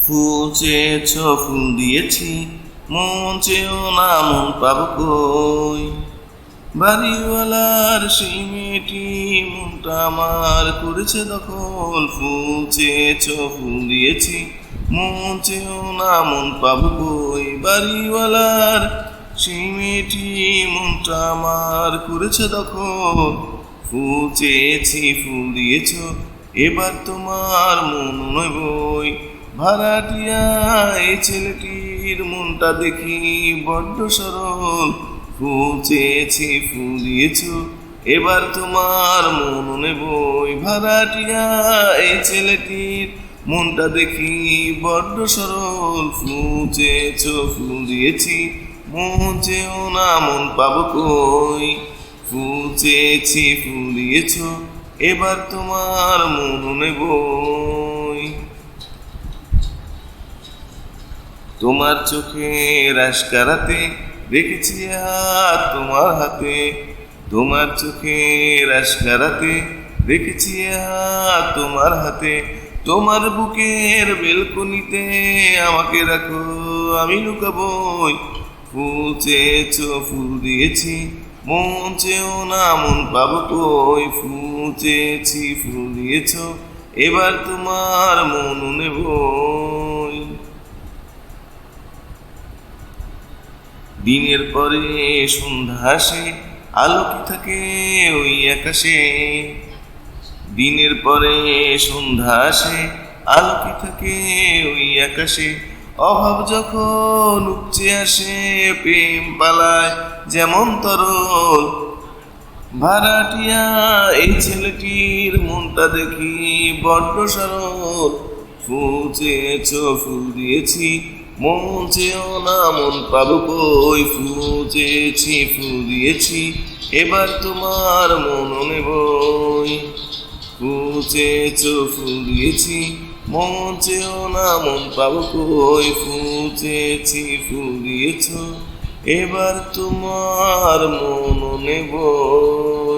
ফুল চেয়েছ ফুল দিয়েছি, মন চেয়েও না মন পাবো কই। বাড়িওয়ালার সেই মেয়েটি মনটা আমার করেছে দখল। ফুল চেয়েছ ফুল দিয়েছি, মন চেয়েও না মন পাবো কই। বাড়িওয়ালার সেই মেয়েটি মনটা আমার করেছে দখল। ফুল চেয়েছি ফুল দিয়েছ, এবার তোমার মন নয় বই। ভাড়াটিয়া এই ছেলেটির মনটা দেখি বড্ড সরল। ফুল চেয়েছি ফুল দিয়েছ, এবার তোমার মন নেবই। ভাড়াটিয়া এই ছেলেটির মনটা দেখি বড্ড সরল। ফুল চেয়েছ ফুল দিয়েছি, মন চেয়েও না মন পাবো কই। ফুল চেয়েছি ফুল দিয়েছ, এবার তোমার মন নেবই। তোমার চোখের আশকারাতে রেখেছি হাত তোমার হাতে। তোমার চোখের আশকারাতে রেখেছি হাত তোমার হাতে। তোমার বুকের বেলকনিতে আমাকে রাখো, আমি লুকাবই। ফুল চেয়েছ ফুল দিয়েছি, মন চেয়েও না মন পাবো কই। ফুল চেয়েছি ফুল দিয়েছ, এবার তোমার মন নেবই। দিনের পরে সন্ধ্যা আসে, আলো কি থাকে ওই আকাশে। দিনের পরে সন্ধ্যা আসে, আলো কি থাকে ওই আকাশে। অভাব যখন উপচে আসে, প্রেম পালায় যেমন তরল। ভাড়াটিয়া এই ছেলেটির মনটা দেখি বড্ড সরল। ফুল চেয়েছ ফুল দিয়েছি, মন চেয়েও না মন পাবো কই। ফুল চেয়েছি ফুল দিয়েছি, এবার তোমার মন নেবই। ফুল চেয়েছ ফুল দিয়েছি, মন চেয়েও না মন পাবো কই। ফুল চেয়েছি ফুল দিয়েছ, এবার তোমার মন নেবই।